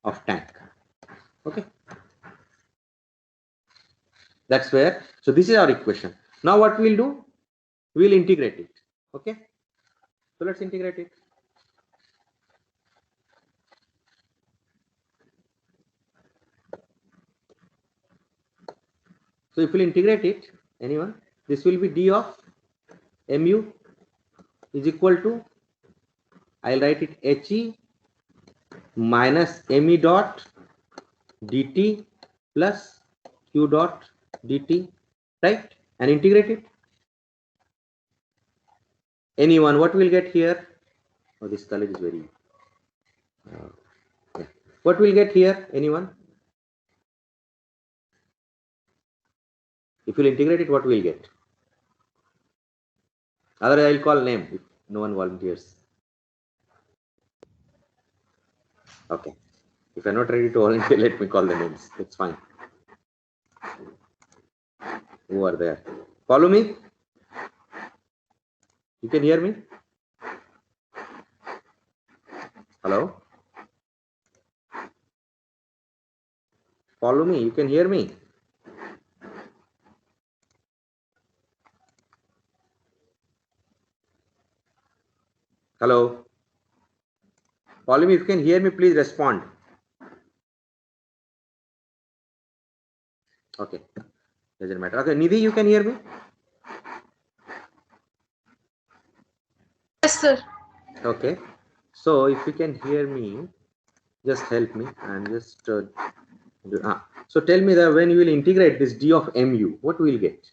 of tank. Okay, that's where. So this is our equation. Now what we'll do, we'll integrate it. Okay, so let's integrate it. So if we'll integrate it, anyone, this will be d of mu is equal to, I'll write it he minus me dot dt plus q dot dt, right? And integrate it. Anyone, what we'll get here? Oh, this color is very. Yeah. What we'll get here? Anyone? If you'll integrate it, what we'll get? Otherwise, I'll call name if no one volunteers. Okay. If you're not ready to volunteer, let me call the names. It's fine. Who are there? Follow me. You can hear me? Hello? Follow me. You can hear me? Hello? Follow me. If you can hear me, please respond. Okay. Doesn't matter. Okay. Nidhi, you can hear me? Yes, sir. Okay. So if you can hear me, just help me and just so tell me that when you will integrate this d of mu, what we will get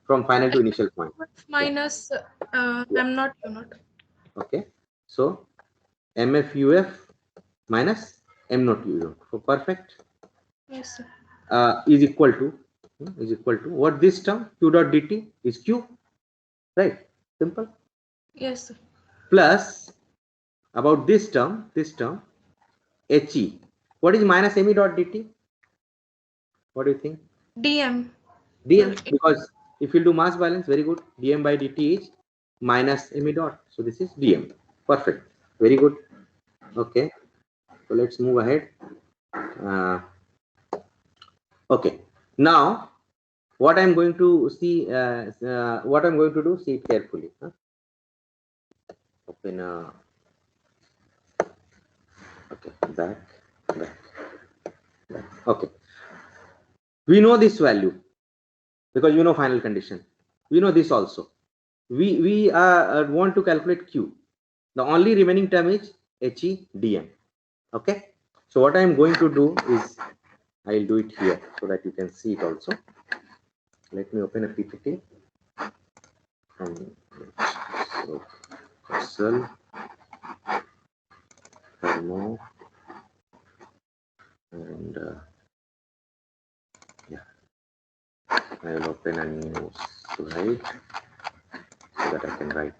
from final to initial point? Minus Yeah. m naught u naught. Okay. So mf uf minus m naught u naught. So perfect. Yes, sir. Is equal to what this term q dot dt is q, right? Simple. Yes, sir. Plus about this term he. What is minus me dot dt? What do you think? dm. Dm, because if you do mass balance, very good. Dm by dt is minus me dot. So this is dm. Perfect. Very good. Okay. So let's move ahead. Okay. Now, what I'm going to see, what I'm going to do, see it carefully. Huh? Open. Okay. Back. Okay. We know this value because you know final condition. We know this also. We want to calculate q. The only remaining term is he dm. Okay. So what I am going to do is I'll do it here so that you can see it also. Let me open a PPT. So Excel, thermo, and yeah, I will open a new slide so that I can write.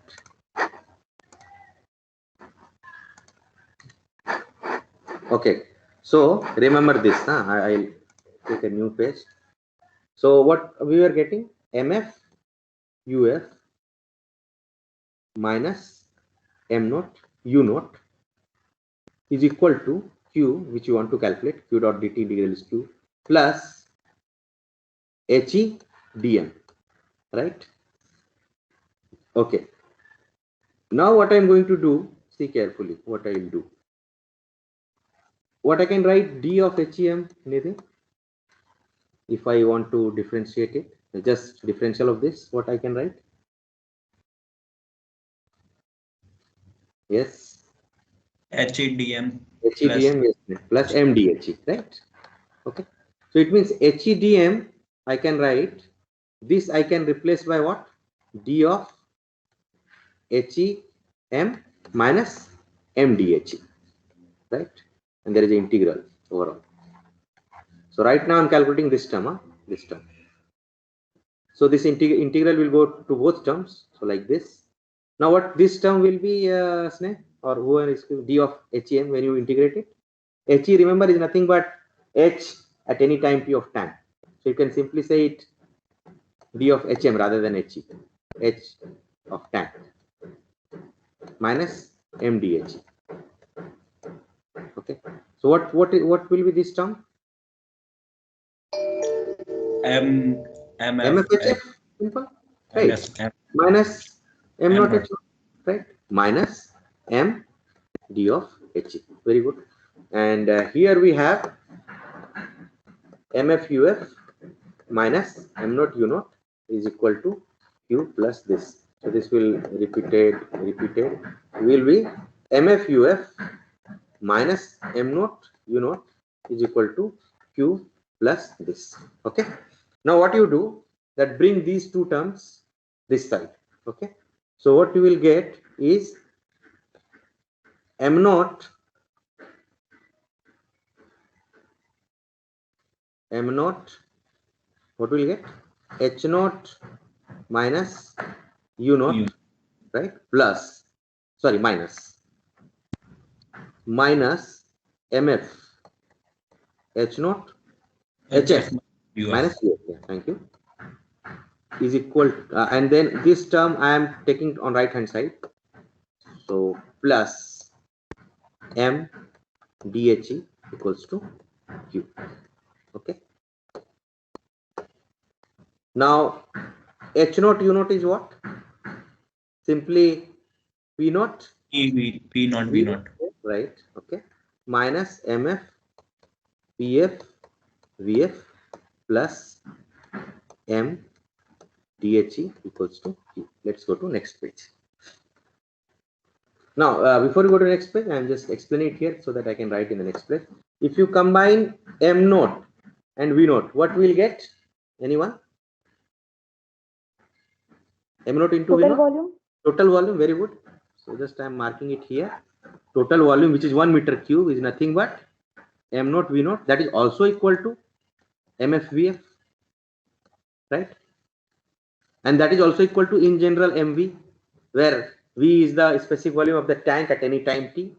Okay, so remember this. I'll take a new page. So what we were getting, mf uf minus m naught u naught is equal to q, which you want to calculate, q dot dt integral is q, plus he dm, right? Okay. Now what I'm going to do, see carefully what I will do. What I can write d of hem, anything? If I want to differentiate it, just differential of this, what I can write? Yes. HEDM HEDM plus MDHE, right? Okay. So it means HEDM, I can write this, I can replace by what? D of HEM minus MDHE, right? And there is an integral overall. So right now I'm calculating this term, this term. So this integral will go to both terms. So like this. Now what this term will be, Sneh, or whoever is d of HEM when you integrate it? He, remember, is nothing but h at any time t of time. So you can simply say it d of HM rather than HE. H of time minus MDH. Okay. So So what will be this term? MFHF, simple, right? Minus M naught H, right? Minus M D of H. Very good. And here we have MFUF minus M naught U naught is equal to Q plus this. So this will repeated will be MFUF minus M naught U naught is equal to Q plus this. Okay. Now what you do, that bring these two terms this side. Okay. So what you will get is M naught what will get? H naught minus U naught, right? Plus, sorry, minus MF H naught HF minus UF. Yeah, thank you. Is equal and then this term I am taking on right hand side. So plus M DHE equals to Q. Okay. Now H naught U naught is what? Simply P naught. P naught V naught. Right. Okay. Minus MF PF VF plus M DHE equals to Q. Let's go to next page. Now, before we go to the next page, I am just explaining it here so that I can write in the next page. If you combine M naught and V naught, what will get? Anyone? M naught into V naught? Volume. Total volume, very good. So just I am marking it here. Total volume, which is 1 meter cube, is nothing but M naught V naught. That is also equal to MFVF, right? And that is also equal to in general MV, where V is the specific volume of the tank at any time t,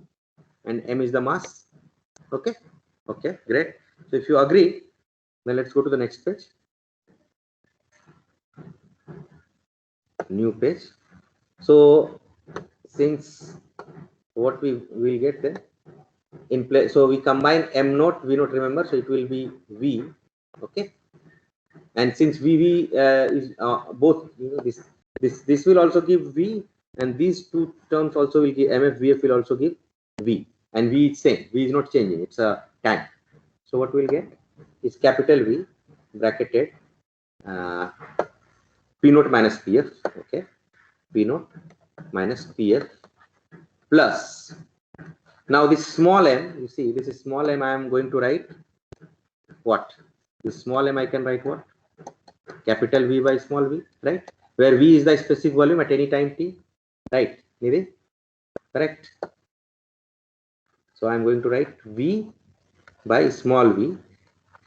and M is the mass. Okay. Okay, great. So if you agree, then let's go to the next page. New page. So since what we will get then in place, so we combine M naught V naught, remember, so it will be V. Okay. And since VV is both, you know, this will also give V, and these two terms also will give MFVF will also give V, and V is same. V is not changing. It's a tank. So what we'll get is capital V bracketed P naught minus PF. Okay, P naught minus PF plus. Now this small m, you see, this is small m. I am going to write what? This small m I can write what? Capital V by small v, right? Where V is the specific volume at any time t, right? Nidhi? Correct. So I am going to write V by small v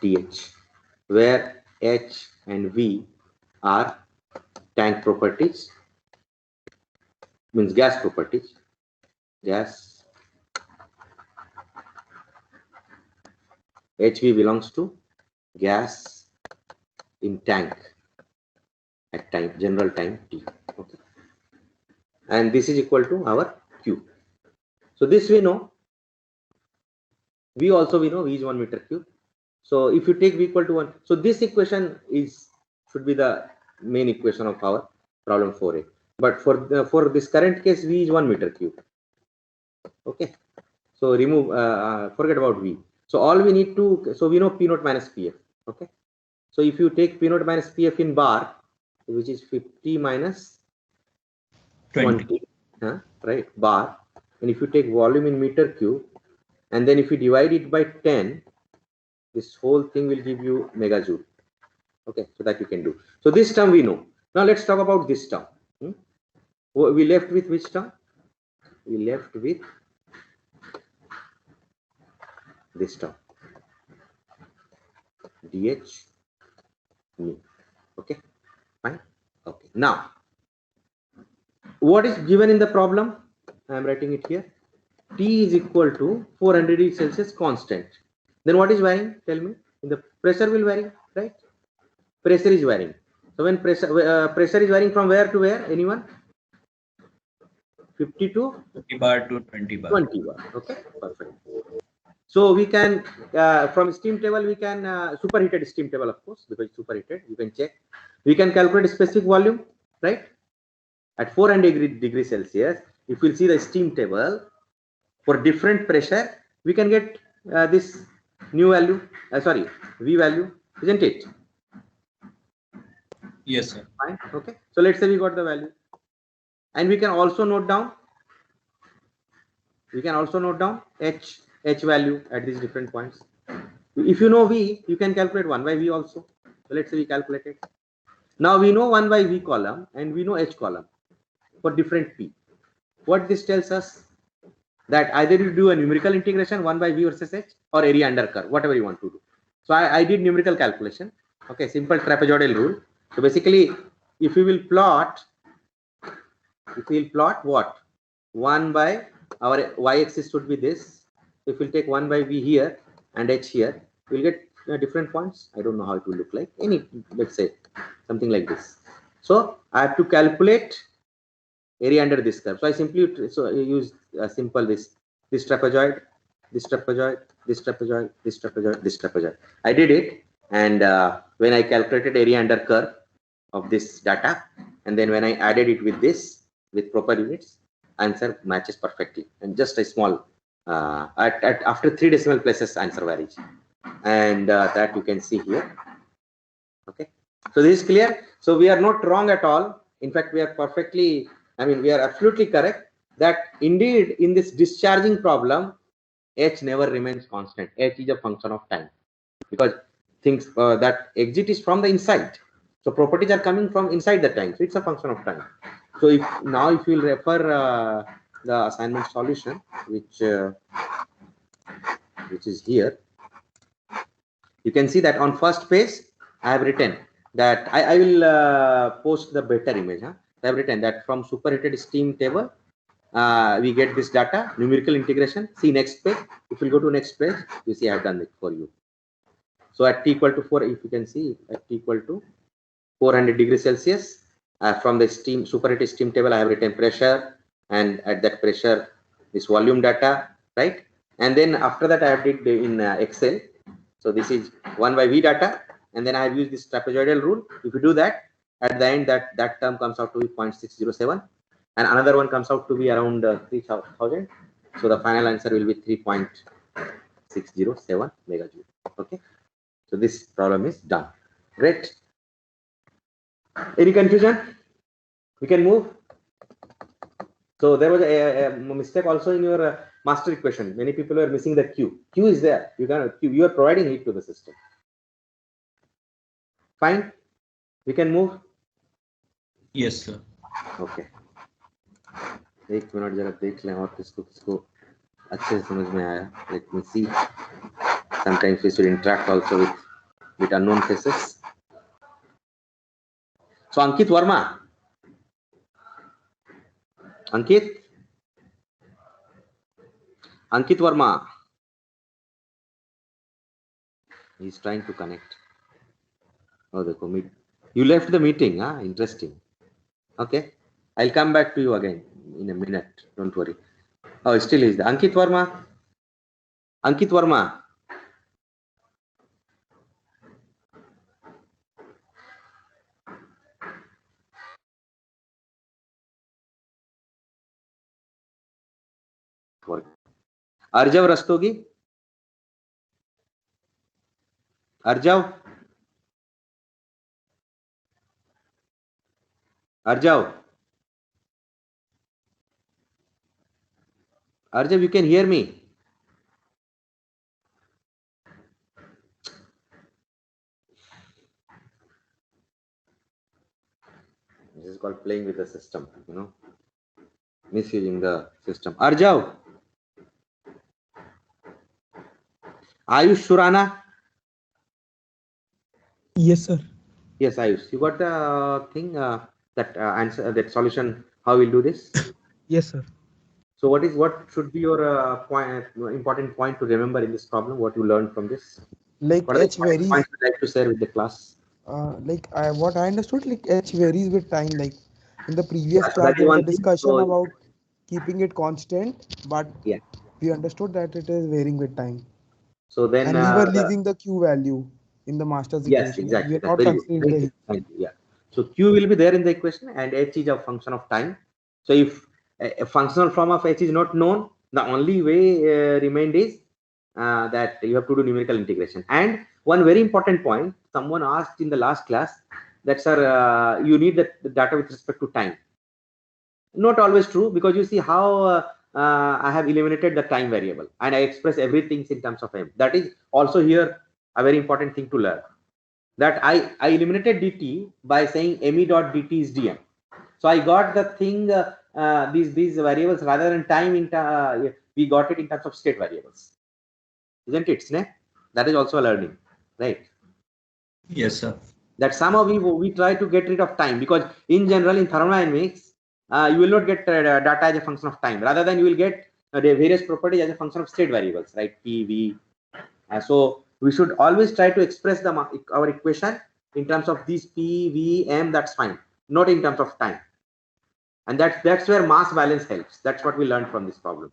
dH, where H and V are tank properties, means gas properties. Gas. HV belongs to gas in tank at time, general time t. Okay. And this is equal to our Q. So this we know. V also we know, V is 1 meter cube. So if you take V equal to 1, so this equation should be the main equation of our problem 4a. But for this current case, V is 1 meter cube. Okay. So remove, forget about V. So all we need to, so we know P naught minus PF. Okay. So if you take P naught minus PF in bar, which is 50 minus 20, right, bar, and if you take volume in meter cube, and then if you divide it by 10, this whole thing will give you megajoule. Okay, so that you can do. So this term we know. Now let's talk about this term. We left with which term? We left with this term, dH mu. Okay, fine. Okay, now what is given in the problem? I am writing it here. T is equal to 400 degrees Celsius constant. Then what is varying? Tell me. The pressure will vary, right? Pressure is varying. So when pressure is varying from where to where? Anyone? 50 to 50 bar to 20 bar. 20 bar. Okay, perfect. So we can from steam table we can superheated steam table, of course, because it's superheated. You can check. We can calculate specific volume, right? At 400 degrees Celsius, if we'll see the steam table for different pressure, we can get this new value. Sorry, V value, isn't it? Yes, sir. Fine. Okay. So let's say we got the value, and we can also note down. We can also note down h value at these different points. If you know V, you can calculate 1 by V also. So let's say we calculate it. Now we know 1 by V column and we know H column for different P. What this tells us, that either you do a numerical integration 1 by V versus H, or area under curve, whatever you want to do. So I did numerical calculation. Okay, simple trapezoidal rule. So basically, if we will plot what? 1 by our y-axis should be this. If we'll take 1 by V here and H here, we'll get different points. I don't know how it will look like. Let's say something like this. So I have to calculate area under this curve. So I simply use simple this trapezoid, this trapezoid, this trapezoid, this trapezoid, this trapezoid. I did it, and when I calculated area under curve of this data, and then when I added it with this with proper units, answer matches perfectly. And just a small after 3 decimal places, answer varies, and that you can see here. Okay, so this is clear. So we are not wrong at all. In fact, we are perfectly, we are absolutely correct that indeed in this discharging problem, H never remains constant. H is a function of time, because things that exit is from the inside. So properties are coming from inside the time. So it's a function of time. So if you will refer the assignment solution, which is here, you can see that on first page I have written that I will post the better image. I have written that from superheated steam table we get this data, numerical integration. See next page. If you go to next page, you see I have done it for you. So at T equal to 4, if you can see at T equal to 400 degrees Celsius, from the superheated steam table I have written pressure, and at that pressure this volume data, right? And then after that I have did in Excel. So this is 1 by V data, and then I have used this trapezoidal rule. If you do that, at the end that term comes out to be 0.607, and another one comes out to be around 3000. So the final answer will be 3.607 megajoule. Okay, so this problem is done. Great. Any confusion? We can move. So there was a mistake also in your master equation. Many people were missing the Q. Q is there. You are providing it to the system. Fine. We can move. Yes, sir. Okay. एक minute जरा देख लें और किसको अच्छे से समझ में आया. Let me see. Sometimes we should interact also with unknown faces. So Ankit Verma. Ankit Verma. He's trying to connect. Oh, देखो you left the meeting, huh? Interesting. Okay, I'll come back to you again in a minute. Don't worry. Oh, still is the Ankit Verma. Ankit Verma. Arjav Rastogi. Arjav. Arjav, you can hear me? This is called playing with the system, misusing the system. Arjav. Ayush Surana. Yes, sir. Yes, Ayush. You got the thing, that answer, that solution, how we'll do this? Yes, sir. So what should be your important point to remember in this problem? What you learned from this? Like What are H the varies. points you'd like to share with the class? What I understood, like H varies with time. Like in the previous So class, that is there was one a thing. discussion So, about keeping it constant, but yeah. we understood that it is varying with time. So then And we were leaving the q value in the master's yes, equation. We exactly. are That's not very good. considering Thank the you. Thank you. Yeah. So Q will be there in the equation, and H is a function of time. So if a functional form of H is not known, the only way remained is that you have to do numerical integration. And one very important point, someone asked in the last class that, sir, you need the data with respect to time. Not always true, because you see how I have eliminated the time variable and I express everything in terms of M. That is also here a very important thing to learn, that I eliminated dt by saying me dot dt is dm. So I got the thing, these variables rather than time we got it in terms of state variables, isn't it, Sneh? That is also a learning, right? Yes, sir. That somehow we try to get rid of time, because in general in thermodynamics you will not get data as a function of time, rather than you will get the various properties as a function of state variables, right? P, V. So we should always try to express our equation in terms of these P, V, M. That's fine, not in terms of time. And that's where mass balance helps. That's what we learned from this problem.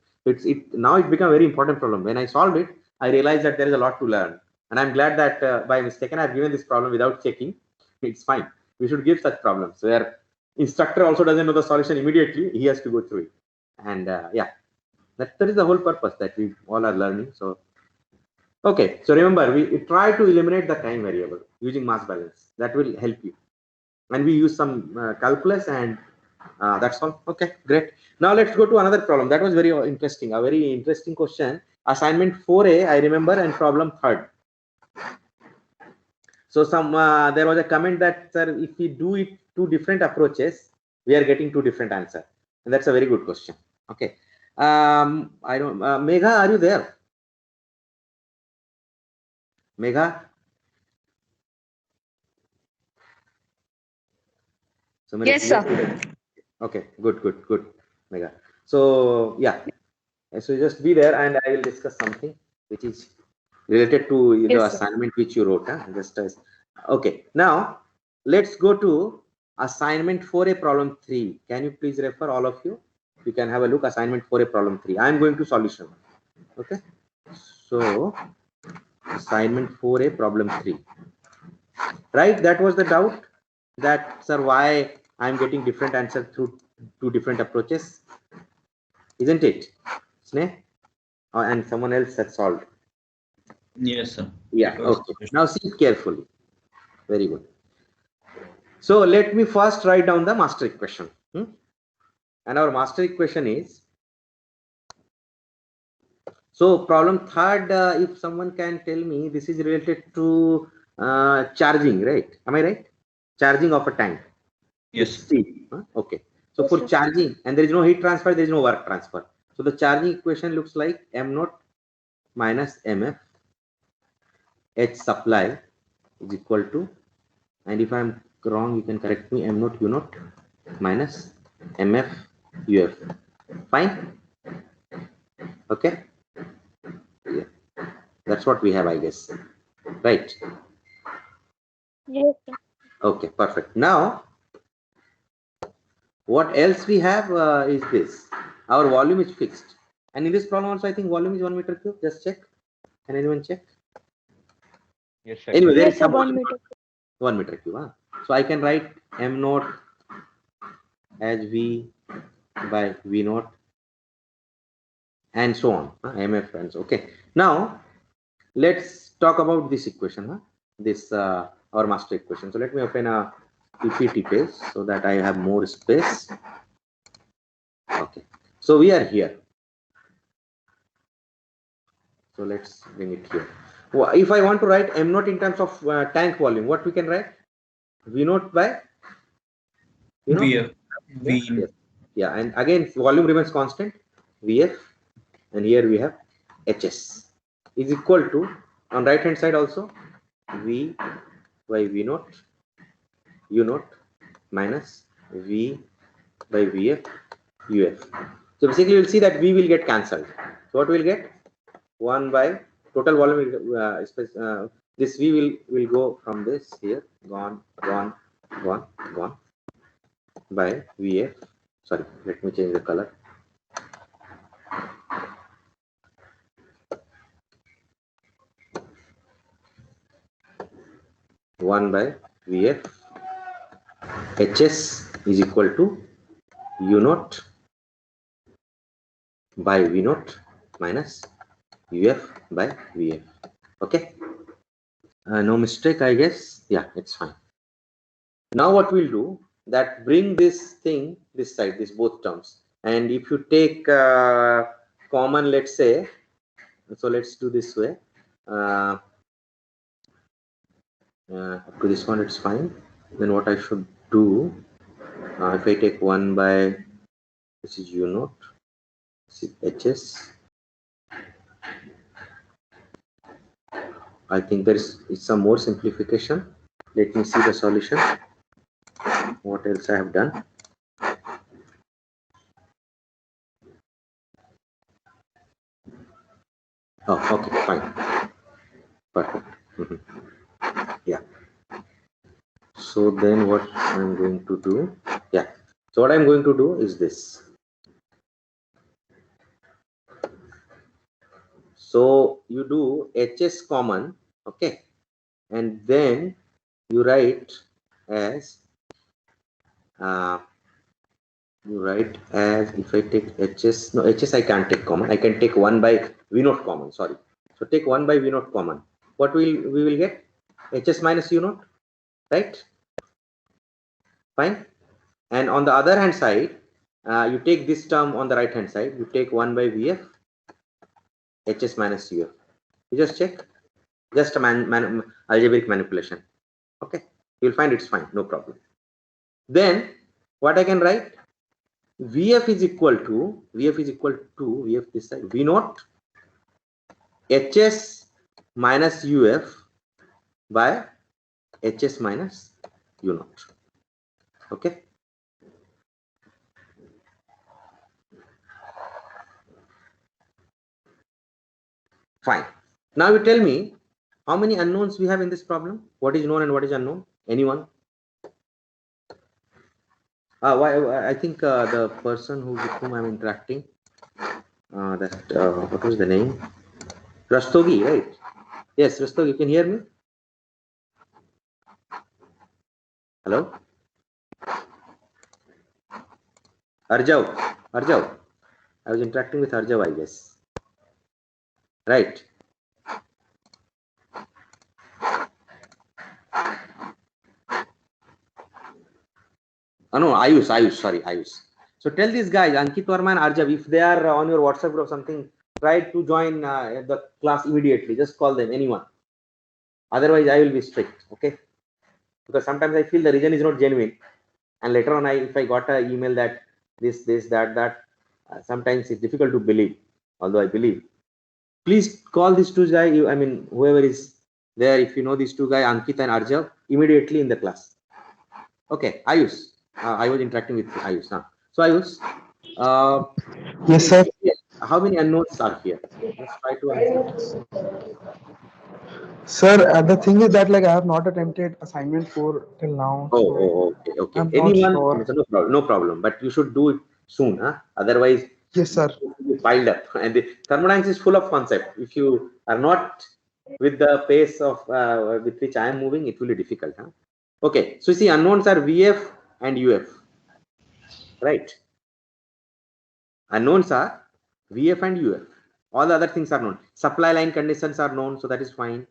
Now it became a very important problem. When I solved it, I realized that there is a lot to learn, and I'm glad that by mistake I've given this problem without checking. It's fine. We should give such problems where instructor also doesn't know the solution immediately. He has to go through it, and yeah, that is the whole purpose, that we all are learning. So okay, so remember, we try to eliminate the time variable using mass balance. That will help you. And we use some calculus, and that's all. Okay, great. Now let's go to another problem. That was very interesting, a very interesting question. Assignment 4A, I remember, and problem 3rd. So there was a comment that, sir, if we do it 2 different approaches, we are getting 2 different answers. And that's a very good question. Okay. I don't, Megha, are you there? Megha? So Yes, sir. Okay, good, Megha. So yeah, so just be there, and I will discuss something which is related to the Yes, sir. assignment which you wrote. Just as okay. Now let's go to assignment 4A problem 3. Can you please refer, all of you? You can have a look. Assignment 4A problem 3. I am going to solution. Okay. So assignment 4A problem 3. Right. That was the doubt, that, sir, why I am getting different answer through 2 different approaches, isn't it, Sneh? And someone else has solved. Yes, sir. Yeah. Because Okay. Now see carefully. Very good. So let me first write down the master equation. And our master equation is, so problem 3rd, if someone can tell me, this is related to charging, right? Am I right? Charging of a tank. yes, With speed. Okay. So Yes, for sir. charging, and there is no heat transfer, there is no work transfer. So the charging equation looks like m naught minus mf h supply is equal to, and if I'm wrong, you can correct me, m naught u naught minus mf uf. Fine. Okay. Yeah. That's what we have, I guess. Right. Yes, sir. Okay. Perfect. Now, what else we have is this. Our volume is fixed. And in this problem also, I think volume is 1 meter cube. Just check. Can anyone check? Yes, sir. Anyway, there Yes, is sir. some 1 meter. 1 meter cube. So I can write m naught as v by v naught and so on. Mf and so. Okay. Now let's talk about this equation. This our master equation. So let me open a PPT page so that I have more space. Okay. So we are here. So let's bring it here. Well, if I want to write m naught in terms of tank volume, what we can write? V naught by, you know, VF, yes. Yeah, and again volume remains constant, Vf, and here we have Hs is equal to, on right hand side also, V by V naught U naught minus V by Vf Uf. So basically you'll see that V will get cancelled. So what we'll get? 1 by total volume, this V will go from this here, gone by Vf. Sorry, let me change the color. 1 by Vf. Hs is equal to U naught by V naught minus Uf by Vf. Okay. No mistake, I guess. Yeah, it's fine. Now what we'll do, that bring this thing this side, this both terms, and if you take common, let's say, so let's do this way. Up to this one, it's fine. Then what I should do, if I take 1 by, this is U naught, this is Hs. I think there is some more simplification. Let me see the solution. What else I have done? Oh, okay, fine. Perfect. Yeah. So then what I'm going to do, yeah. So what I'm going to do is this. So you do Hs common, okay, and then you write as if I take Hs, no, Hs I can't take common. I can take 1 by V naught common. Sorry. So take 1 by V naught common. What we will get? Hs minus U naught, right? Fine. And on the other hand side, you take this term on the right hand side. You take 1 by Vf, Hs minus Uf. You just check. Just a algebraic manipulation. Okay. You'll find it's fine. No problem. Then what I can write? Vf is equal to Vf this side, V naught Hs minus Uf by Hs minus U naught. Okay. Fine. Now you tell me how many unknowns we have in this problem. What is known and what is unknown? Anyone? I think the person with whom I'm interacting, what was the name? Rastogi, right? Yes, Rastogi, you can hear me? Hello? Arjav. I was interacting with Arjav, I guess. Right. Oh, no, Ayush, sorry, Ayush. So tell these guys, Ankit Verma and Arjav, if they are on your WhatsApp group or something, try to join the class immediately. Just call them, anyone. Otherwise, I will be strict, okay? Because sometimes I feel the reason is not genuine. And later on, if I got an email that this, that, sometimes it's difficult to believe, although I believe. Please call these two guys, I mean, whoever is there, if you know these two guys, Ankit and Arjav, immediately in the class. Okay, Ayush. I was interacting with Ayush. So Ayush, Yes, sir. how many unknowns are here? Let's try to answer. Sir, the thing is that like I have not attempted assignment 4 till now, so Okay. I'm not Anyone? sure. No problem. But you should do it soon, huh? Otherwise, Yes, sir. you piled up. And the thermodynamics is full of concept. If you are not with the pace of with which I am moving, it will be difficult, huh? Okay. So you see, unknowns are Vf and Uf, right? Unknowns are Vf and Uf. All the other things are known. Supply line conditions are known, so that is fine.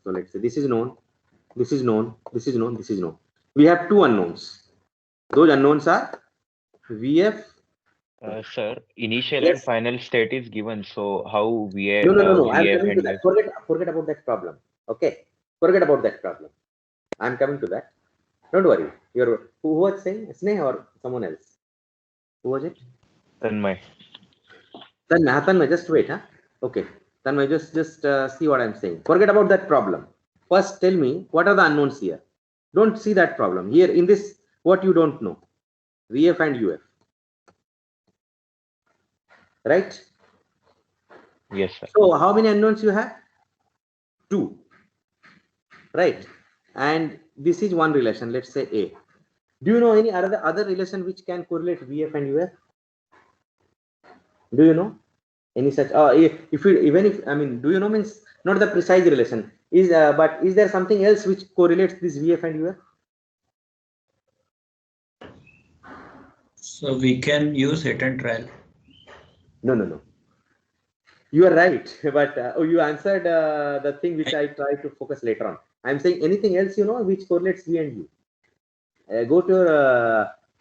So let's say this is known, this is known, this is known, this is known. We have two unknowns. Those unknowns are Vf. Sir, initial and Yes. final state is given. So how VA, No. I'm VF coming to and that. UF? Forget about that problem. Okay. Forget about that problem. I'm coming to that. Don't worry. Who was saying? Sneh or someone else? Who was it? Tanmay. Tanmay, just wait, huh? Okay. Tanmay, just see what I'm saying. Forget about that problem. First, tell me what are the unknowns here. Don't see that problem here in this. What you don't know, Vf and Uf, right? Yes, sir. So how many unknowns you have? Two, right? And this is one relation. Let's say A. Do you know any other relation which can correlate Vf and Uf? Do you know? Any such if you even if I mean, do you know, means not the precise relation is but is there something else which correlates this VF and UF? So we can use hit and trial. No. You are right, but you answered the thing which I try to focus later on. I'm saying anything else, you know, which correlates V and U. Go to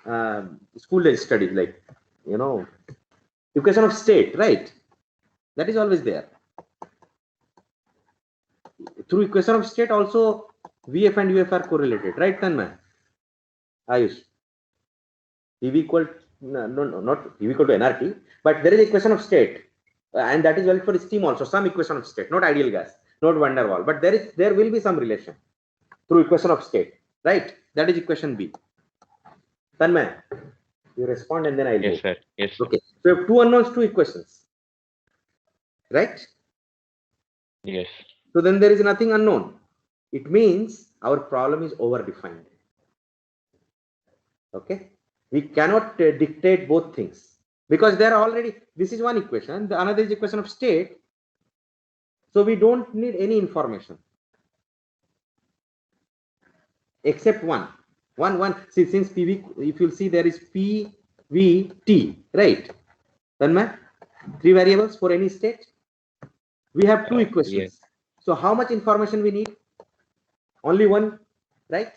your school studies, like, you know, equation of state, right? That is always there. Through equation of state also, VF and UF are correlated, right, Tanmay? Ayush. PV equal, no, not PV equal to nRT, but there is equation of state, and that is valid for steam also. Some equation of state, not ideal gas, not van der Waal, but there will be some relation through equation of state, right? That is equation B. Tanmay, you respond and then I'll Yes, go. sir. Yes, sir. Okay, so you have two unknowns, two equations, right? Yes. So then there is nothing unknown. It means our problem is overdefined. Okay, we cannot dictate both things because there are already, this is one equation, the another is equation of state. So we don't need any information except one. See, since PV, if you'll see there is PVT, right? Tanmay, three variables for any state. We have two equations. Yes. So how much information we need? Only one, right?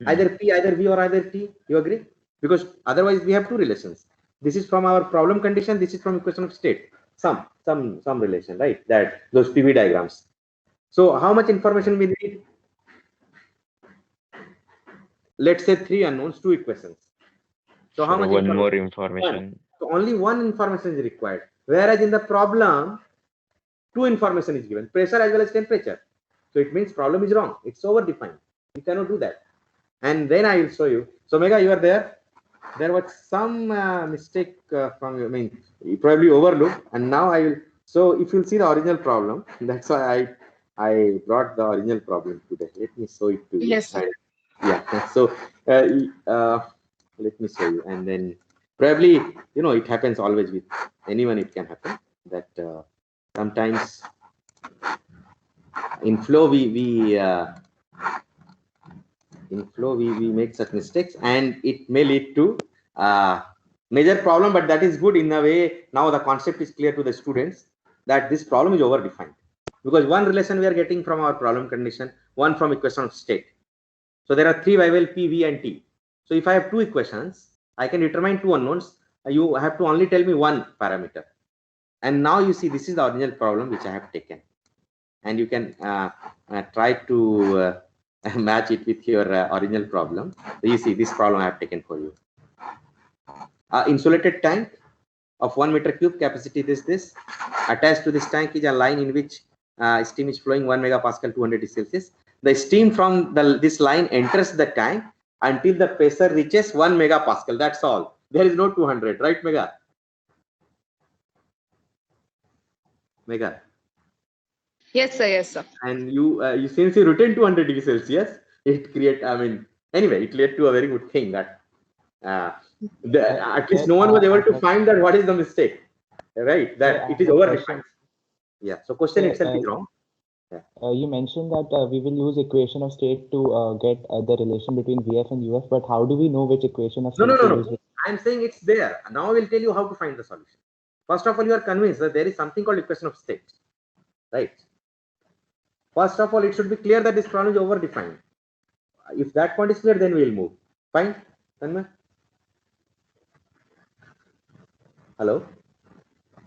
Either P, either V, or either T. You agree? Because otherwise we have two relations. This is from our problem condition. This is from equation of state. Some relation, right? That those PV diagrams. So how much information we need? Let's say three unknowns, two equations. So how Sir, much? one more information. One. So only one information is required. Whereas in the problem, two information is given: pressure as well as temperature. So it means problem is wrong. It's overdefined. You cannot do that. And then I will show you. So Mega, you are there. There was some mistake from you. I mean, you probably overlooked. And now I will. So if you see the original problem, that's why I brought the original problem today. Let me show it to you. Yes, sir. Yeah. So let me show you, and then probably, you know, it happens always with anyone. It can happen that sometimes in flow we make such mistakes, and it may lead to major problem. But that is good in a way. Now the concept is clear to the students that this problem is overdefined, because one relation we are getting from our problem condition, one from equation of state. So there are three variables P, V, and T. So if I have two equations, I can determine two unknowns. You have to only tell me one parameter. And now you see, this is the original problem which I have taken, and you can try to match it with your original problem. So you see, this problem I have taken for you. Insulated tank of 1 meter cube, capacity this. Attached to this tank is a line in which steam is flowing 1 megapascal, 200 degrees Celsius. The steam from this line enters the tank until the pressure reaches 1 megapascal. That's all. There is no 200, right, Mega? Mega. Yes, sir. Yes, sir. And you since you written 200 degrees Celsius, it create. I mean, anyway, it led to a very good thing that at least no one was able to find that what is the mistake, right? That it is overdefined. Yeah. So question itself is wrong. You mentioned that we will use equation of state to get the relation between VF and UF, but how do we know which equation of state to use? I'm saying it's there. Now I will tell you how to find the solution. First of all, you are convinced that there is something called equation of state, right? First of all, it should be clear that this problem is overdefined. If that point is clear, then we will move. Fine, Tanmay? Hello?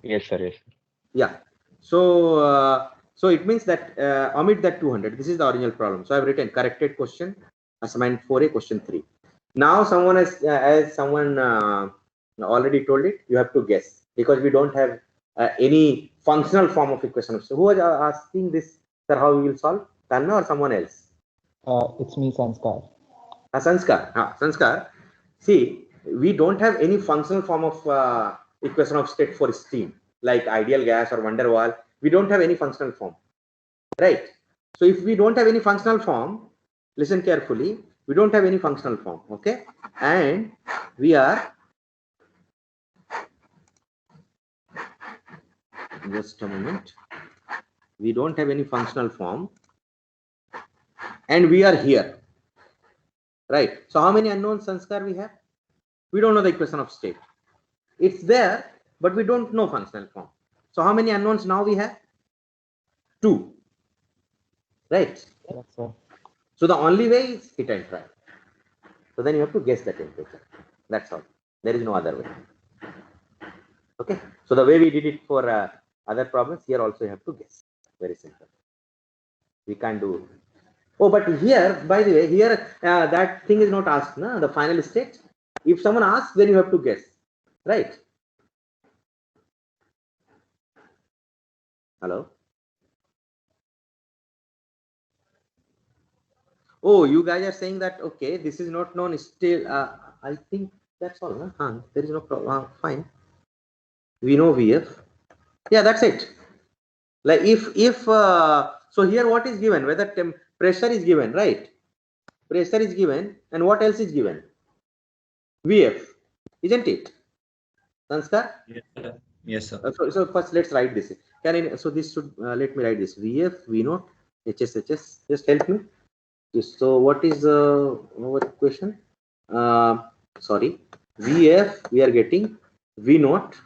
Yes, sir. Yes. Yeah. So so it means that omit that 200. This is the original problem. So I've written corrected question, assignment 4A, question 3. Now someone has, as someone already told it, you have to guess, because we don't have any functional form of equation. So who was asking this, sir, how we will solve? Tanna or someone else? It's me, Sanskar. Sanskar. See, we don't have any functional form of equation of state for steam, like ideal gas or van der Waal. We don't have any functional form, right? So if we don't have any functional form, listen carefully, we don't have any functional form, okay? And we are just a moment. We don't have any functional form, and we are here, right? So how many unknown Sanskar we have? We don't know the equation of state. It's there, but we don't know functional form. So how many unknowns now we have? 2, right? Yes, sir. So the only way is hit and try. So then you have to guess the temperature. That's all. There is no other way. Okay. So the way we did it for other problems, here also you have to guess. Very simple. We can't do. Oh, but here, by the way, here that thing is not asked. No? The final state. If someone asks, then you have to guess, right? Hello. Oh, you guys are saying that okay, this is not known still. I think that's all. No? There is no problem. Fine. We know VF. Yeah, that's it. Like if so here what is given? Whether pressure is given, right? Pressure is given, and what else is given? VF, isn't it? Sanskar? Yes, sir. Yes, sir. So first let's write this. So this should let me write this. VF, V naught, HS, HS. Just help me. So what is what question? Sorry, VF we are getting V naught,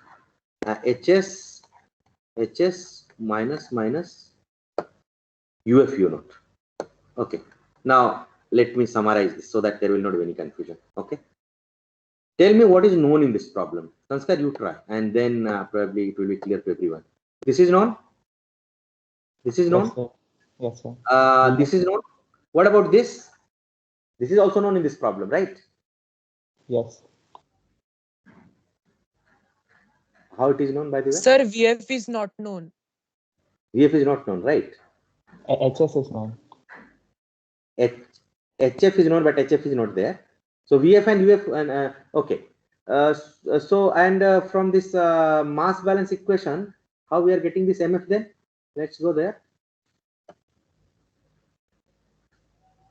HS minus UF U naught. Okay. Now let me summarize this so that there will not be any confusion. Okay. Tell me what is known in this problem. Sanskar, you try, and then probably it will be clear to everyone. This is known. This is known. Yes, sir. Yes, sir. This is known. What about this? This is also known in this problem, right? Yes. How it is known, by the way? Sir, VF is not known. VF is not known, right? HS is known. HF is known, but HF is not there. So VF and UF, and okay. So and from this mass balance equation, how we are getting this MF then? Let's go there.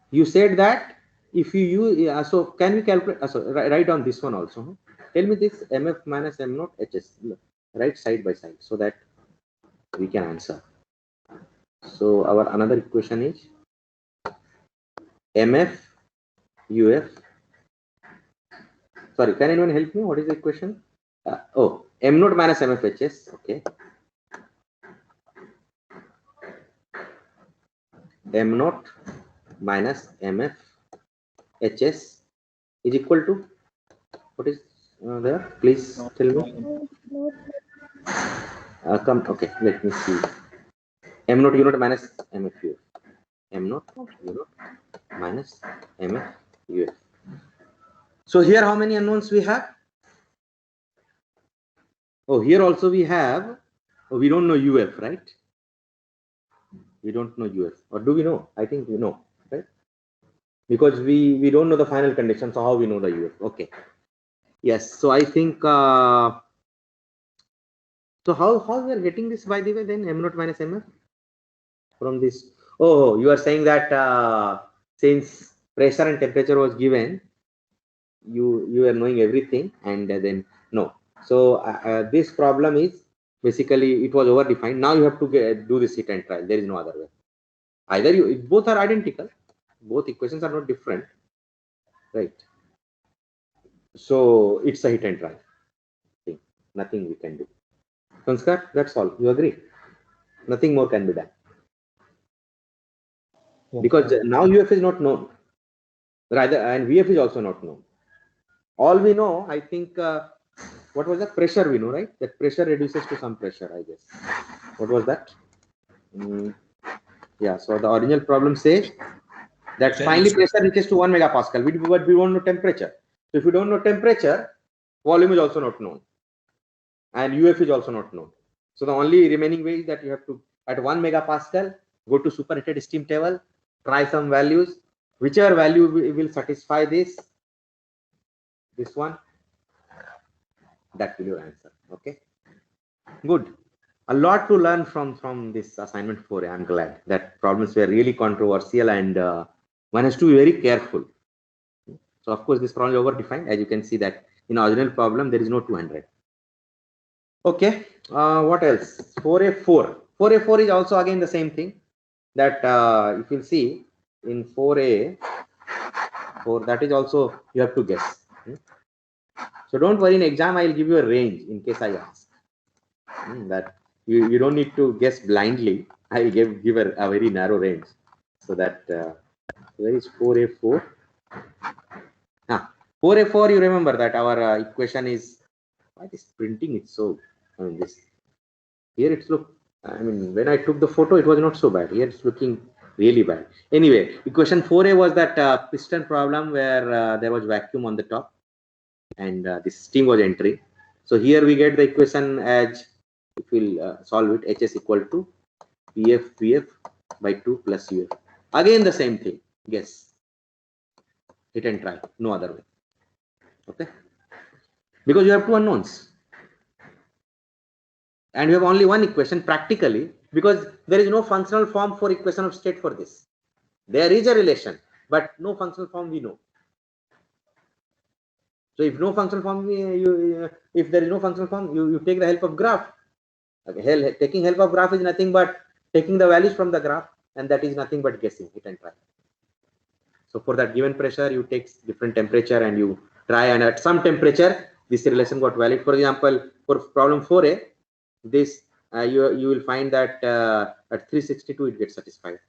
You said that if you use, so can we calculate? So write on this one also. Tell me this MF minus M naught HS, right side by side, so that we can answer. So our another equation is MF UF. Sorry, can anyone help me? What is the equation? Oh, M naught minus MF HS. Okay. M naught minus MF HS is equal to what is there? Please tell me. Come. Okay. Let me see. M naught U naught minus MF UF. M naught U naught minus MF UF. So here how many unknowns we have? Oh, here also we have, oh, we don't know UF, right? We don't know UF, or do we know? I think we know, right? Because we don't know the final condition, so how we know the UF? Okay. Yes, so I think, so how we are getting this, by the way, then M naught minus MF from this? Oh, you are saying that since pressure and temperature was given, you are knowing everything, and then no. So this problem is basically it was overdefined. Now you have to do this hit and trial. There is no other way. Either you both are identical, both equations are not different, right? So it's a hit and trial thing. Nothing we can do. Sanskar, that's all. You agree? Nothing more can be done. Yes, Because sir. now UF is not known, rather, and VF is also not known. All we know, I think, what was the pressure we know, right? That pressure reduces to some pressure, I guess. What was that? Yeah, so the original problem says that finally pressure reaches to 1 megapascal, but we don't know temperature. So if you don't know temperature, volume is also not known, and UF is also not known. So the only remaining way is that you have to, at 1 megapascal, go to superheated steam table, try some values, whichever value will satisfy this one, that will be your answer. Okay, good. A lot to learn from this assignment 4. I'm glad that problems were really controversial, and one has to be very careful. So of course this problem is overdefined. As you can see that in original problem there is no 200. Okay, what else? 4A4. 4A4 is also again the same thing that if you see in 4A4, that is also you have to guess. So don't worry, in exam I'll give you a range in case I ask. That you don't need to guess blindly. I'll give a very narrow range so that where is 4A4? 4A4, you remember that our equation is, why this printing is so, I mean this here it's look, I mean when I took the photo it was not so bad, here it's looking really bad. Anyway, equation 4A was that piston problem where there was vacuum on the top and this steam was entering. So here we get the equation as, if we'll solve it, HS equal to PF by 2 plus UF. Again the same thing, guess, hit and try, no other way. Okay, because you have two unknowns and you have only one equation practically, because there is no functional form for equation of state for this. There is a relation, but no functional form we know. So if no functional form, if there is no functional form, you take the help of graph. Okay, taking help of graph is nothing but taking the values from the graph, and that is nothing but guessing, hit and try. So for that given pressure, you take different temperature and you try, and at some temperature, this relation got valid. For example, for problem 4A, this you will find that at 362 it gets satisfied.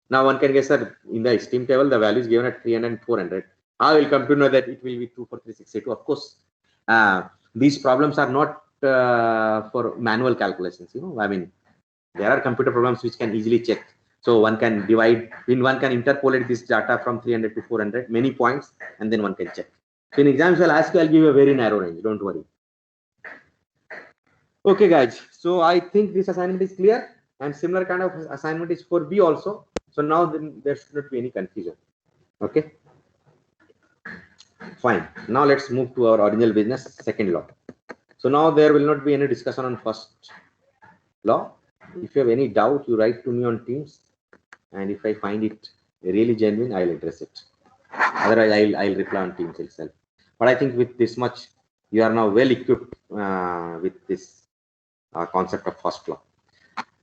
Now one can guess that in the steam table the value is given at 300 and 400. I will come to know that it will be 2 for 362. Of course, these problems are not for manual calculations. You know, I mean, there are computer programs which can easily check. So one can divide, one can interpolate this data from 300 to 400, many points, and then one can check. So in exams, I'll ask you, I'll give you a very narrow range. Don't worry. Okay, guys. So I think this assignment is clear, and similar kind of assignment is for B also. So now there should not be any confusion. Okay. Fine. Now let's move to our original business, second law. So now there will not be any discussion on first law. If you have any doubt, you write to me on Teams, and if I find it really genuine, I'll address it. Otherwise, I'll reply on Teams itself. But I think with this much, you are now well equipped with this concept of first law.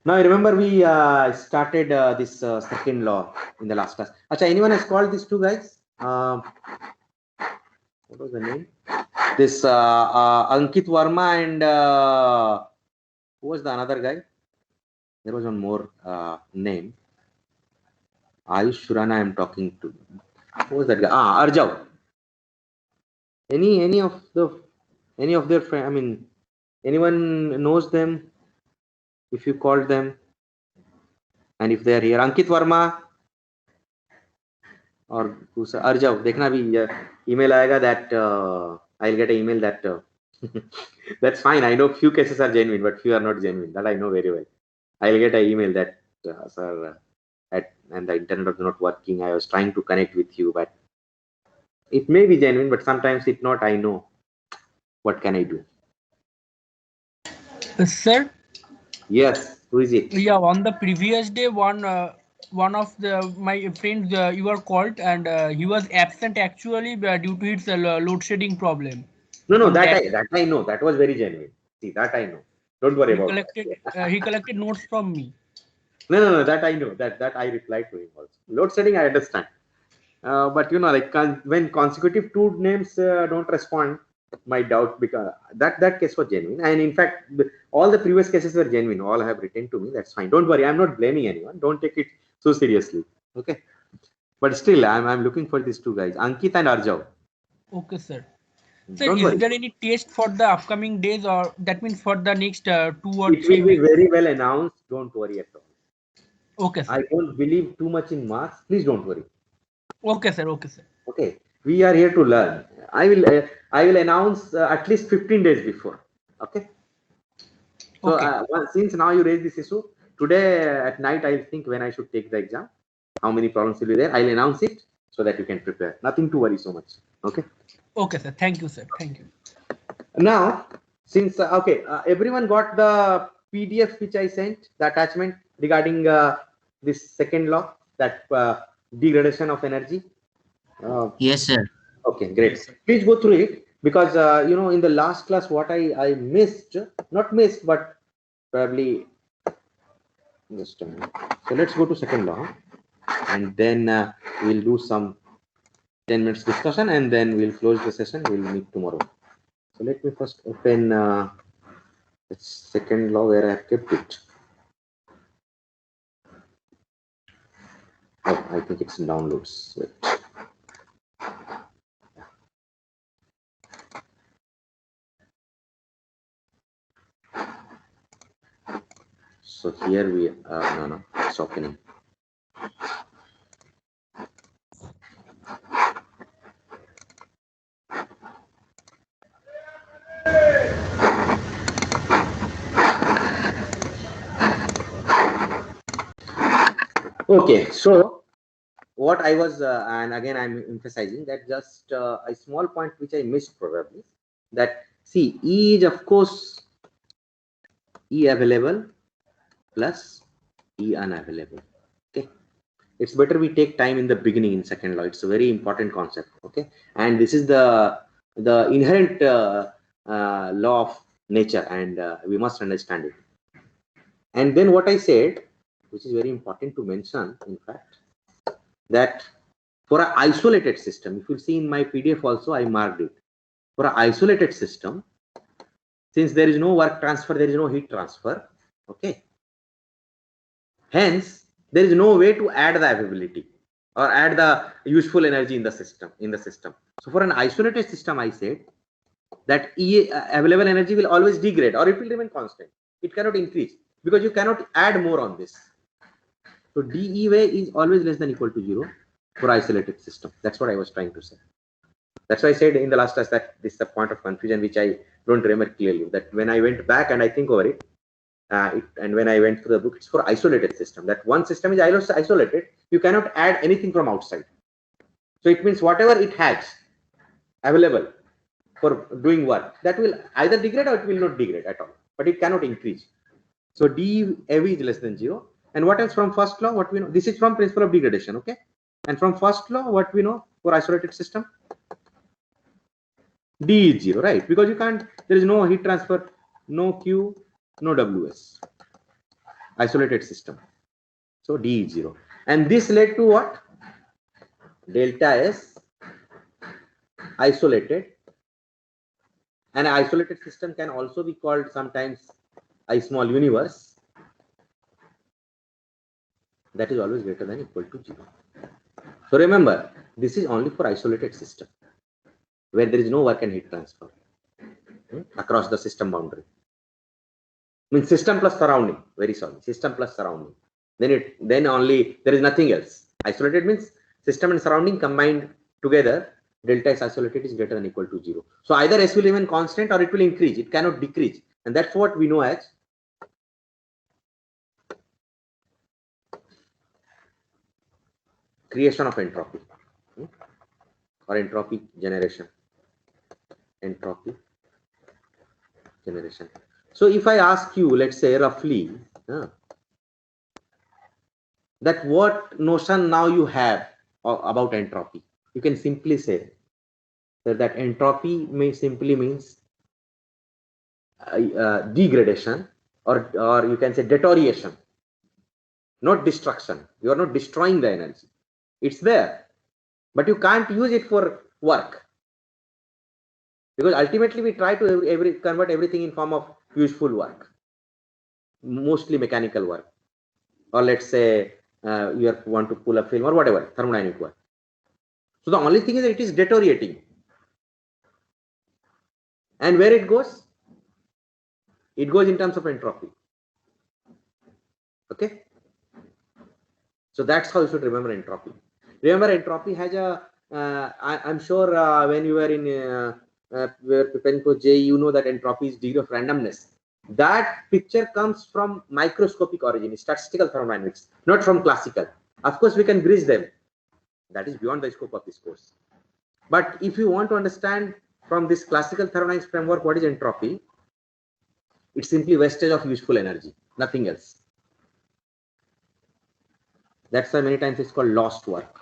Now, remember we started this second law in the last class. Acha, anyone has called these two guys? What was the name? This Ankit Verma and who was the another guy? There was one more name. Ayush Surana I am talking to. Who was that guy? Arjav. Any of their friends? I mean, anyone knows them? If you called them, and if they are here, Ankit Verma or Arjav, देखना भी email आएगा that I'll get an email that that's fine. I know few cases are genuine, but few are not genuine. That I know very well. I'll get an email that sir, and the internet was not working. I was trying to connect with you, but it may be genuine, but sometimes it not. I know. What can I do? Sir, Yes. Who is it? yeah, on the previous day, one of my friends you were called, and he was absent actually due to his load shedding problem. No, On that I know. That was very genuine. See, that I know. Don't worry about that. He collected notes from me. No, that I know. That I replied to him also. Load shedding, I understand. But you know, like when consecutive two names don't respond, my doubt, because that case was genuine. And in fact, all the previous cases were genuine. All have written to me. That's fine. Don't worry. I'm not blaming anyone. Don't take it so seriously. Okay. But still, I'm looking for these two guys, Ankit and Arjav. Okay, sir. Sir, is there any test for the upcoming days, or that means for the next 2 or 3 weeks? It will be very well announced. Don't worry at all. Okay, sir. I don't believe too much in marks. Please don't worry. Okay, sir. Okay, sir. Okay. We are here to learn. I will announce at least 15 days before. Okay. So since now you raise this issue, today at night I'll think when I should take the exam, how many problems will be there. I'll announce it so that you can prepare. Nothing to worry so much. Okay. Okay, sir. Thank you, sir. Thank you. Now, since everyone got the PDF which I sent, the attachment regarding this second law, that degradation of energy. Yes, sir. Okay, great. Please go through it. because in the last class what I missed, not missed, but probably just a minute. So let's go to second law, and then we'll do some 10 minutes discussion, and then we'll close the session. We'll meet tomorrow. So let me first open the second law where I have kept it. Oh, I think it's in downloads. Wait. So here we are. No, it's opening. Okay, so what I was, and again I'm emphasizing that just a small point which I missed probably, that see, E is of course E available plus E unavailable. Okay, it's better we take time in the beginning in second law. It's a very important concept. Okay, and this is the inherent law of nature, and we must understand it. And then what I said, which is very important to mention, in fact, that for an isolated system, if you see in my PDF also, I marked it. For an isolated system, since there is no work transfer, there is no heat transfer. Okay. Hence, there is no way to add the availability or add the useful energy in the system. So for an isolated system, I said that available energy will always degrade, or it will remain constant. It cannot increase because you cannot add more on this. So DEY is always less than equal to 0 for isolated system. That's what I was trying to say. That's why I said in the last class that this is a point of confusion which I don't remember clearly. That when I went back and I think over it, and when I went through the book, it's for isolated system. That one system is isolated. You cannot add anything from outside. So it means whatever it has available for doing work, that will either degrade or it will not degrade at all. But it cannot increase. So DEV is less than 0. And what else from first law? What we know? This is from principle of degradation. Okay. And from first law, what we know for isolated system? D is 0, right? Because you can't, there is no heat transfer, no Q, no WS. Isolated system. So D is 0. And this led to what? Delta S isolated. And an isolated system can also be called sometimes a small universe. That is always greater than equal to 0. So remember, this is only for isolated system where there is no work and heat transfer across the system boundary. Means system plus surrounding. Very sorry, system plus surrounding. Then only there is nothing else. Isolated means system and surrounding combined together. Delta S isolated is greater than equal to 0. So either S will remain constant or it will increase. It cannot decrease, and that's what we know as creation of entropy or entropy generation. Entropy generation. So if I ask you, let's say roughly, that what notion now you have about entropy, you can simply say that entropy simply means degradation, or you can say deterioration, not destruction. You are not destroying the energy. It's there, but you can't use it for work, because ultimately we try to convert everything in form of useful work, mostly mechanical work, or let's say you want to pull a film or whatever, thermodynamic work. So the only thing is that it is deteriorating, and where it goes in terms of entropy. Okay, so that's how you should remember entropy. Remember, entropy has a I'm sure when you were in were preparing for JEE, you know that entropy is degree of randomness. That picture comes from microscopic origin, statistical thermodynamics, not from classical. Of course, we can bridge them. That is beyond the scope of this course. But if you want to understand from this classical thermodynamics framework what is entropy, it's simply wastage of useful energy, nothing else. That's why many times it's called lost work.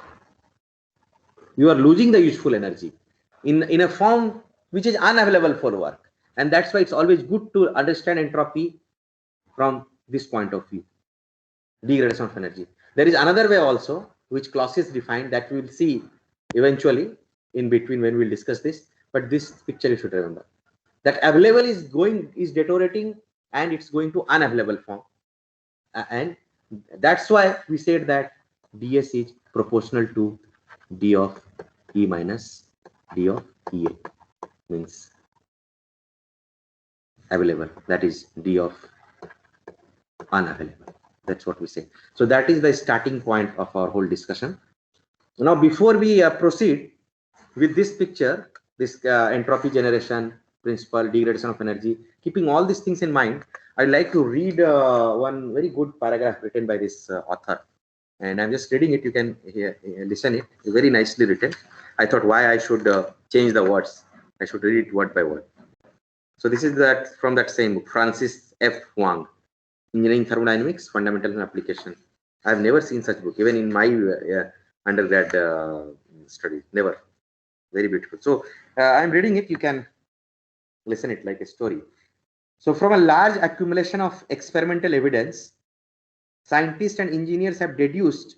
You are losing the useful energy in a form which is unavailable for work. And that's why it's always good to understand entropy from this point of view, degradation of energy. There is another way also, which Clausius defined, that we will see eventually in between when we'll discuss this. But this picture you should remember, that available is deteriorating and it's going to unavailable form. And that's why we said that ds is proportional to d of E minus d of EA, means available, that is d of unavailable. That's what we say. So that is the starting point of our whole discussion. Now before we proceed with this picture, this entropy generation principle, degradation of energy, keeping all these things in mind, I'd like to read one very good paragraph written by this author, and I'm just reading it. You can listen it. Very nicely written. I thought why I should change the words. I should read it word by word. So this is that from that same book, Francis F. Huang, Engineering Thermodynamics, Fundamentals and Application. I've never seen such book, even in my undergrad study. Never. Very beautiful. So I'm reading it. You can listen it like a story. So from a large accumulation of experimental evidence, scientists and engineers have deduced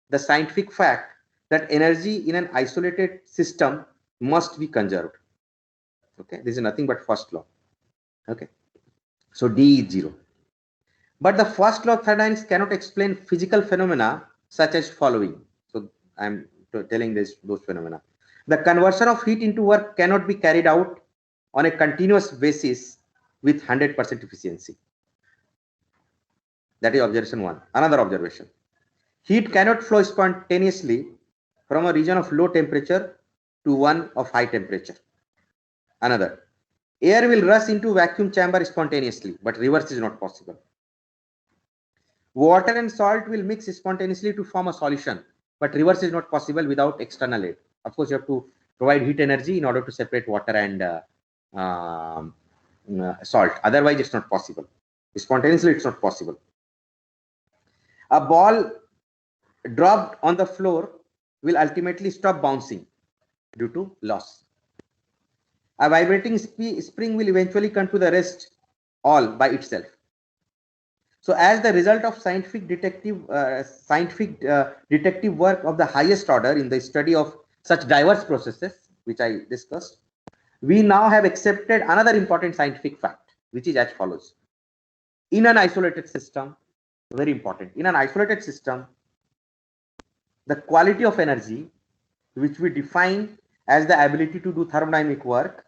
the scientific fact that energy in an isolated system must be conserved. Okay, this is nothing but first law. Okay, so D is 0. But the first law of thermodynamics cannot explain physical phenomena such as following. So I'm telling those phenomena. The conversion of heat into work cannot be carried out on a continuous basis with 100% efficiency. That is observation 1. Another observation. Heat cannot flow spontaneously from a region of low temperature to one of high temperature. Another. Air will rush into vacuum chamber spontaneously, but reverse is not possible. Water and salt will mix spontaneously to form a solution, but reverse is not possible without external aid. Of course, you have to provide heat energy in order to separate water and salt. Otherwise, it's not possible. Spontaneously, it's not possible. A ball dropped on the floor will ultimately stop bouncing due to loss. A vibrating spring will eventually come to the rest all by itself. So as the result of scientific detective work of the highest order in the study of such diverse processes, which I discussed, we now have accepted another important scientific fact, which is as follows. In an isolated system, very important, in an isolated system, the quality of energy, which we define as the ability to do thermodynamic work,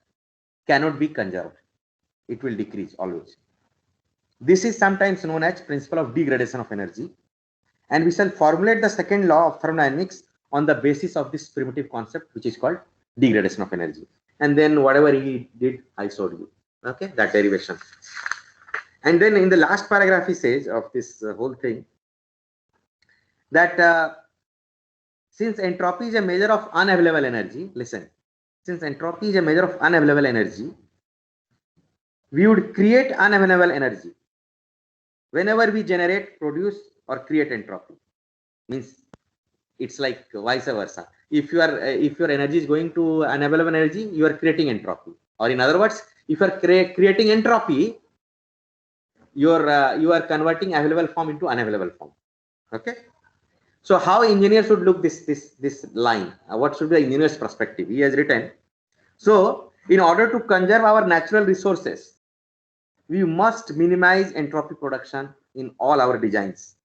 cannot be conserved. It will decrease always. This is sometimes known as principle of degradation of energy, and we shall formulate the second law of thermodynamics on the basis of this primitive concept, which is called degradation of energy. And then whatever he did, I showed you. Okay, that derivation. And then in the last paragraph, he says of this whole thing that since entropy is a measure of unavailable energy, listen, since entropy is a measure of unavailable energy, we would create unavailable energy whenever we generate, produce, or create entropy. Means it's like vice versa. If your energy is going to unavailable energy, you are creating entropy. Or in other words, if you are creating entropy, you are converting available form into unavailable form. Okay. So how engineers should look this line? What should be the engineer's perspective? He has written. So in order to conserve our natural resources, we must minimize entropy production in all our designs.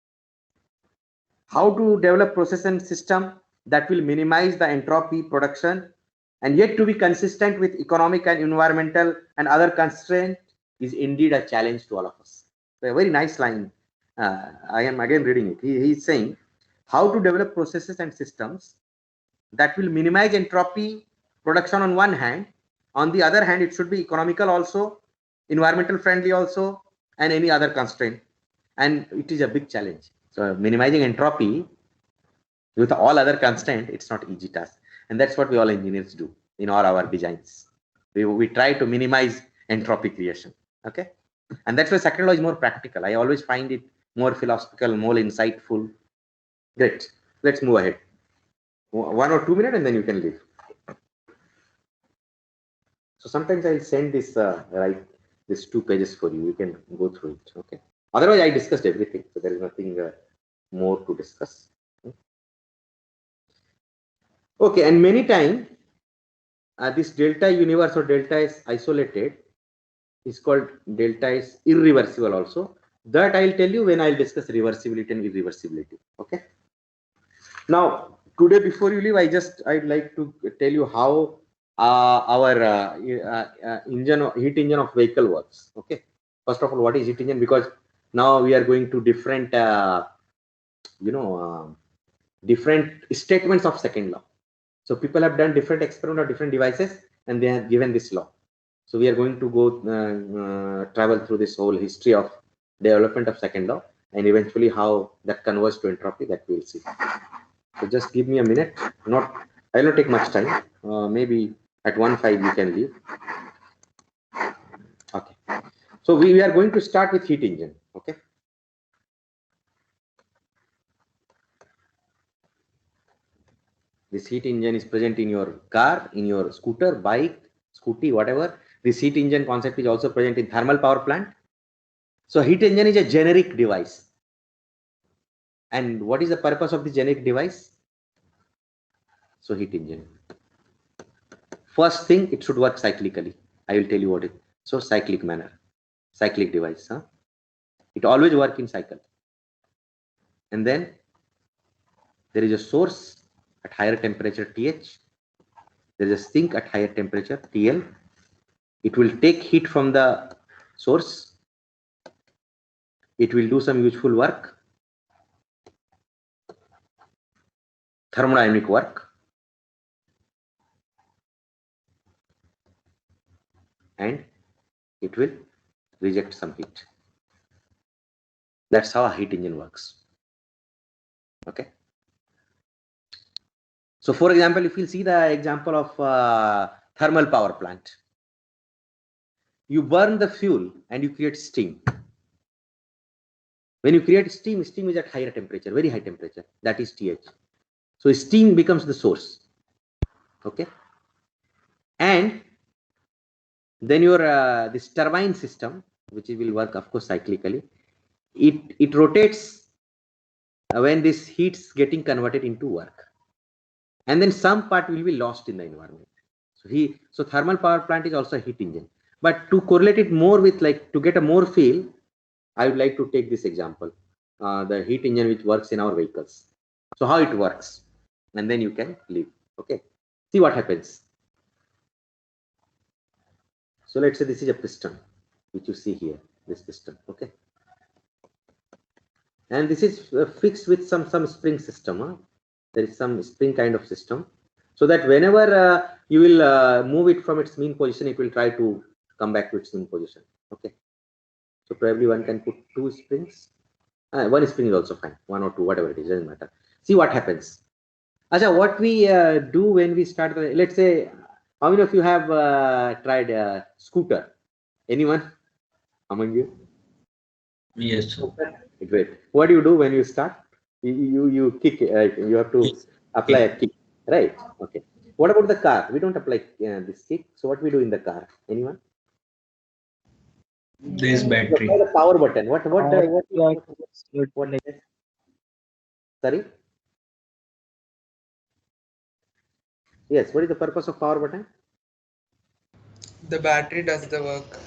How to develop process and system that will minimize the entropy production and yet to be consistent with economic and environmental and other constraints is indeed a challenge to all of us. So a very nice line. I am again reading it. He is saying how to develop processes and systems that will minimize entropy production on one hand. On the other hand, it should be economical also, environmental friendly also, and any other constraint. And it is a big challenge. So minimizing entropy with all other constraints, it's not easy task. And that's what we all engineers do in all our designs. We try to minimize entropy creation. Okay. And that's why second law is more practical. I always find it more philosophical, more insightful. Great. Let's move ahead. 1 or 2 minutes and then you can leave. So sometimes I'll send this right these 2 pages for you. You can go through it. Okay. Otherwise, I discussed everything, so there is nothing more to discuss. Okay, and many times this delta universe or delta is isolated is called delta is irreversible also. That I'll tell you when I'll discuss reversibility and irreversibility. Okay. Now today, before you leave, I'd like to tell you how our heat engine of vehicle works. Okay. First of all, what is heat engine? Because now we are going to different different statements of second law. So people have done different experiments on different devices, and they have given this law. So we are going to go travel through this whole history of development of second law, and eventually how that converts to entropy. That we'll see. So just give me a minute. I will not take much time. Maybe at 1:05 you can leave. Okay. So we are going to start with heat engine. Okay. This heat engine is present in your car, in your scooter, bike, scooty, whatever. This heat engine concept is also present in thermal power plant. So heat engine is a generic device. And what is the purpose of the generic device? So heat engine. First thing, it should work cyclically. I will tell you what it is. So cyclic manner, cyclic device. Huh? It always works in cycle. And then there is a source at higher temperature TH. There is a sink at higher temperature TL. It will take heat from the source. It will do some useful work, thermodynamic work, and it will reject some heat. That's how a heat engine works. Okay. So for example, if you see the example of thermal power plant, you burn the fuel and you create steam. When you create steam, steam is at higher temperature, very high temperature, that is TH. So steam becomes the source. Okay. And then your this turbine system, which will work of course cyclically, it rotates when this heat's getting converted into work, and then some part will be lost in the environment. So thermal power plant is also a heat engine. But to correlate it more with, like, to get a more feel, I would like to take this example, the heat engine which works in our vehicles. So how it works, and then you can leave. Okay. See what happens. So let's say this is a piston, which you see here, this piston. Okay. And this is fixed with some spring system. Huh? There is some spring kind of system, so that whenever you will move it from its mean position, it will try to come back to its mean position. Okay. So probably one can put 2 springs. One spring is also fine, 1 or 2, whatever it is, doesn't matter. See what happens. Acha, what we do when we start, let's say, how many of you have tried scooter? Anyone among you? Yes, sir. Great. What do you do when you start? You kick, right? You have to apply a kick, right? Okay. What about the car? We don't apply this kick. So what we do in the car? Anyone? This You battery. apply the power button. What sorry? Yes. What is the purpose of power button? The battery does the work.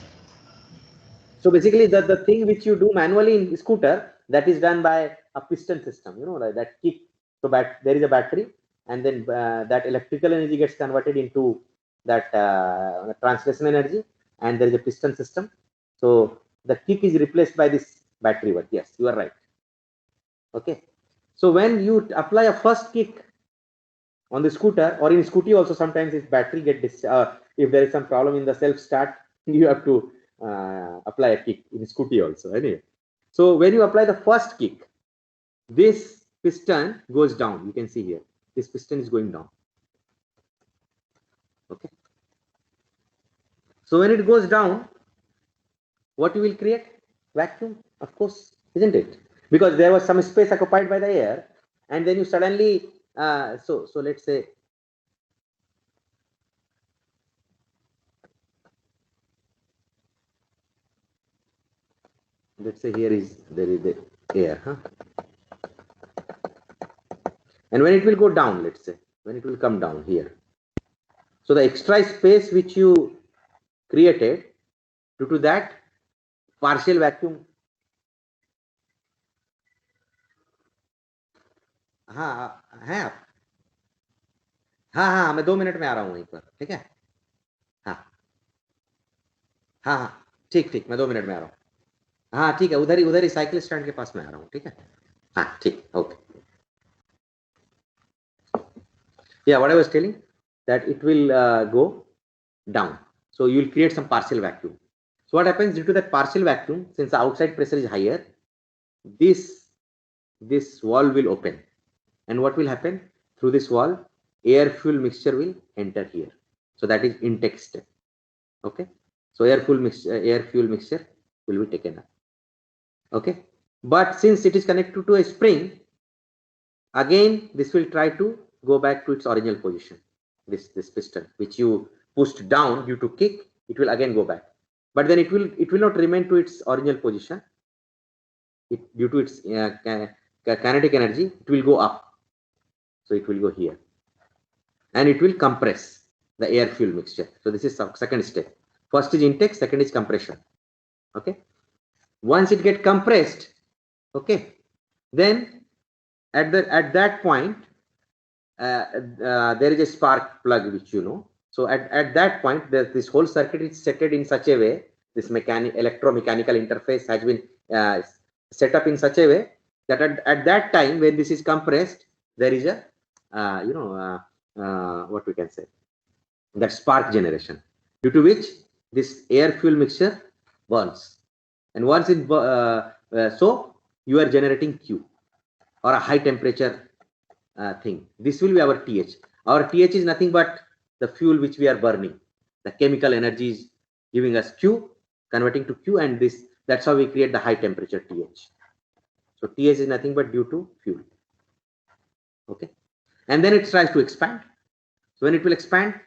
So basically, the thing which you do manually in scooter, that is done by a piston system. You know, like that kick. So there is a battery, and then that electrical energy gets converted into that translation energy, and there is a piston system. So the kick is replaced by this battery. But yes, you are right. Okay. So when you apply a first kick on the scooter, or in scooty also, sometimes if battery if there is some problem in the self start, you have to apply a kick in scooty also. Anyway, so when you apply the first kick, this piston goes down. You can see here, this piston is going down. Okay. So when it goes down, what you will create? Vacuum, of course, isn't it? Because there was some space occupied by the air, and then you suddenly so let's say let's say here is there is the air, huh? And when it will go down, let's say when it will come down here, so the extra space which you created, due to that partial vacuum, हाँ है आप, हाँ मैं 2 minute में आ रहा हूँ वहीं पर, ठीक है, हाँ ठीक मैं 2 मिनट में आ रहा हूँ, हाँ ठीक है, उधर ही साइकिल स्टैंड के पास में आ रहा हूँ, ठीक है, हाँ ठीक, okay. Yeah, what I was telling, that it will go down, so you will create some partial vacuum. So what happens due to that partial vacuum, since the outside pressure is higher, this valve will open, and what will happen through this valve, air fuel mixture will enter here. So that is intake step. Okay, so air fuel mixture will be taken up. Okay, but since it is connected to a spring, again this will try to go back to its original position. This piston which you pushed down due to kick, it will again go back, but then it will not remain to its original position. Due to its kinetic energy, it will go up. So it will go here, and it will compress the air fuel mixture. So this is second step. First is intake, second is compression. Okay, once it get compressed, okay, then at that point there is a spark plug which you know. So at that point, this whole circuit is set in such a way, this electromechanical interface has been set up in such a way that at that time when this is compressed, there is a what we can say, that spark generation, due to which this air fuel mixture burns, and once it so you are generating Q, or a high temperature thing. This will be our TH. Our TH is nothing but the fuel which we are burning. The chemical energy is giving us Q, converting to Q, and that's how we create the high temperature TH. So TH is nothing but due to fuel. Okay, and then it tries to expand. So when it will expand,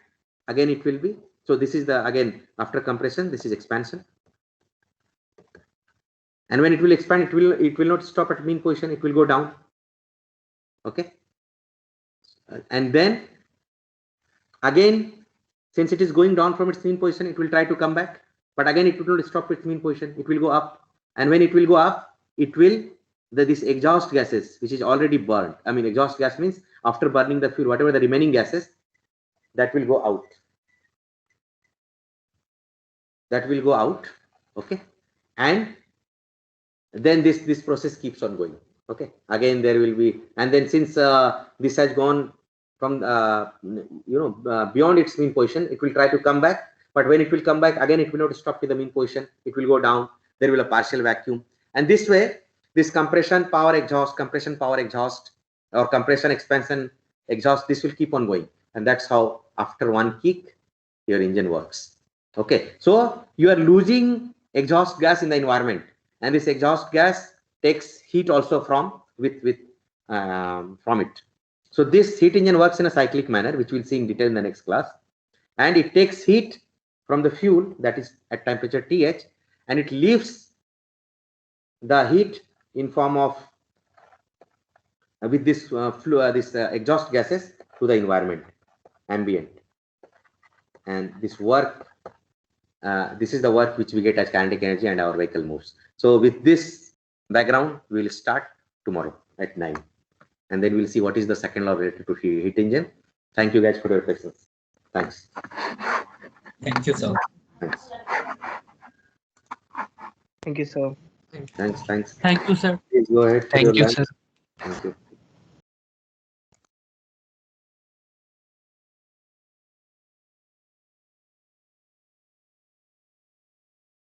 again it will be, so this is the, again after compression, this is expansion, and when it will expand, it will not stop at mean position, it will go down. Okay, and then again, since it is going down from its mean position, it will try to come back, but again it will not stop its mean position, it will go up, and when it will go up, it will, this exhaust gases which is already burned, I mean exhaust gas means after burning the fuel, whatever the remaining gases, that will go out, okay, and then this process keeps on going. Okay, again there will be, and then since this has gone from beyond its mean position, it will try to come back, but when it will come back, again it will not stop with the mean position, it will go down, there will be a partial vacuum, and this way this compression power exhaust, or compression expansion exhaust, this will keep on going, and that's how after one kick your engine works. Okay, so you are losing exhaust gas in the environment, and this exhaust gas takes heat also from it. So this heat engine works in a cyclic manner, which we'll see in detail in the next class, and it takes heat from the fuel that is at temperature TH, and it leaves the heat in form of with this exhaust gases to the environment, ambient, and this work, this is the work which we get as kinetic energy, and our vehicle moves. So with this background, we will start tomorrow at 9, and then we'll see what is the second law related to heat engine. Thank you guys for your patience. Thanks. Thank you, sir. Thanks. Thank you, sir. Thanks. Thank you, sir. Please go ahead. Thank you, sir.